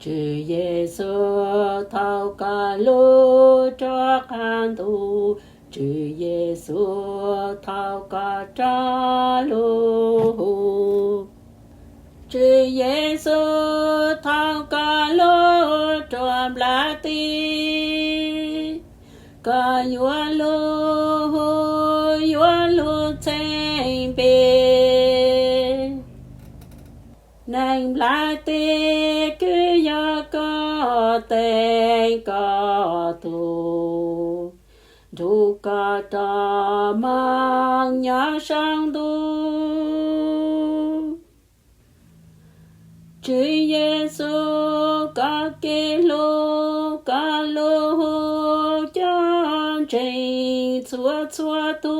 Chư Giêsu thao ca lô cho can tu, Chư Giêsu thao ca cha lô, Chư Giêsu thao ca lô cho la ti, ca yua lu chen bê. Nàng la tê cứ ya ca tên ca tu, du ca ta mang nhà sang tu. Chư Giêsu ca kê lô chân trình chua chua tu.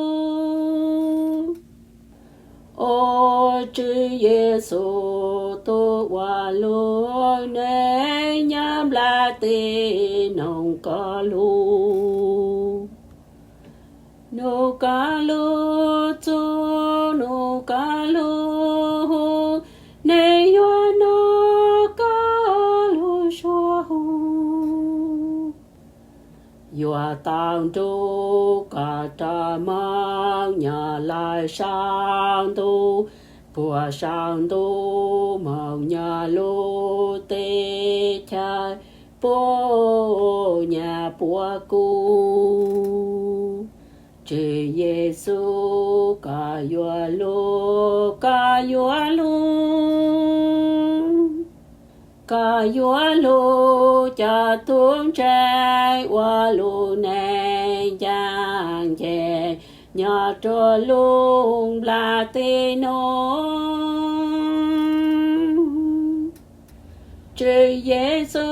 Ô chư Giêsu tô hòa lô nê nhám la tê nông ca lô, nô ca lô chô nô ca lô nê yo nô ca lô xua hu. Yua tang tu ca ta mang nhà lai sang tu, bùa sang tu mong nhà lô tê chai bố nhà bùa cu. Chư Giêsu ca yua lô ca yua lô cha tuông trai hoa lô nè giang chè nhà trò lung la tê nô. Chư Giêsu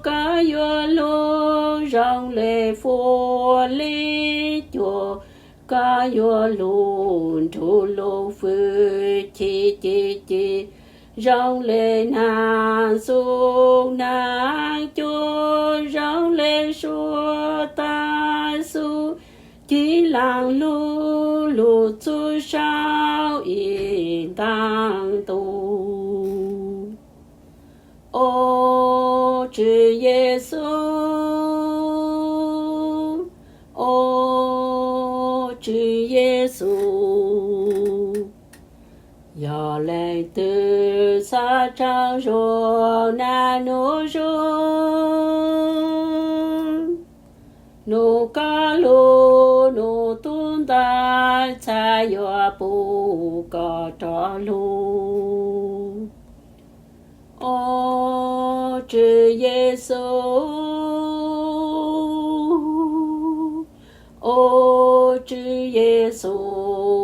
ca yua lô rong lê phô lê chùa, ca yua lùn thu lô phư chi rong lê na su na chua, rong lê xua ta su chỉ làng lù chu sao yên tăng tu. Ô chư Giêsu, ô chư Giêsu, giờ lên từ xa trăng rồi na nô rồi, nô ca lô nô tuôn ta cha yo bu ca trò lô. Ô chư Giêsu, ô chư Giêsu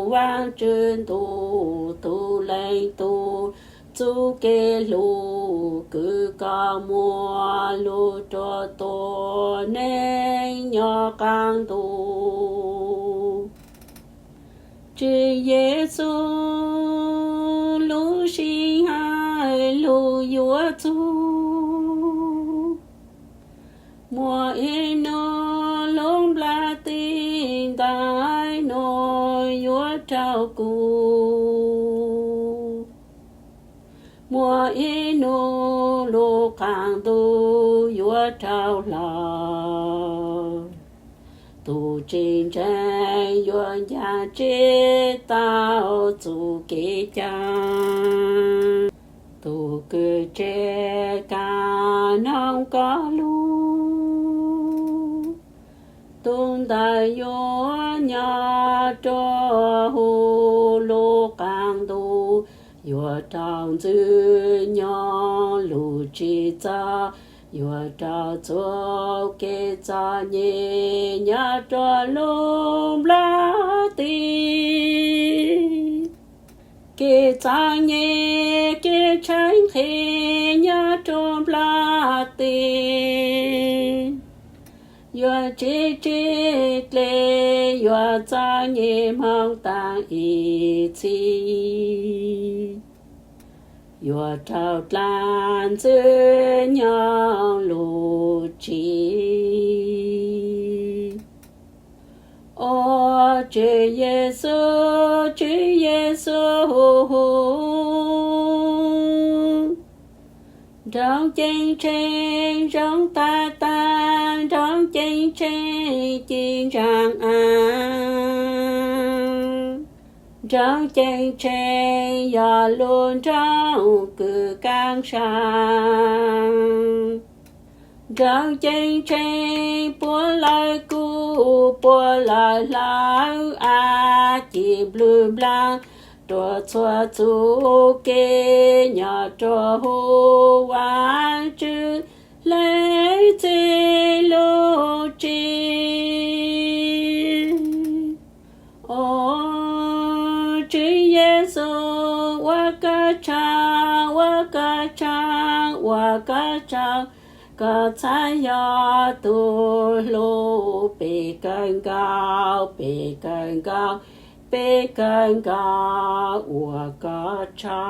vang trên tu lên tu chú kê lù cứ ca mua lù cho tô nên nhỏ càng tu. Chư Giêsu lù sinh hai lù yua tu mùa yên nó lông la tin tai nó yua trao cu mùa yên nó lô càng tu yua trao la tu trên trái yua nhà chế tao tu kế cha tu cơ chế ca nong ca lu tôn đại yo nhà cho hồ lô càng tu yo trang dư nhỏ lu chi cha yo tra cho kế cha nhẹ nhà cho lom la ti kế cha nhẹ kế tránh thế nhà trong la ti yo chế lệ yo cha nhẹ mang tang y chi yo trao lan dư nhau lu chi. Ô chư Giêsu trong chênh chênh trong ta ta trong chênh chênh chinh rằng an trong chênh chênh giờ luôn trong cử càng sang trong chênh chênh bùa lại cu bùa lại lại a chỉ blue blanc trò chua chú kê nhà trò hô quan chữ lấy chê lô chê ô chữ Giêsu wa ca cha ca cha ya tu lô bê cân cao bê cân cao wa ca cha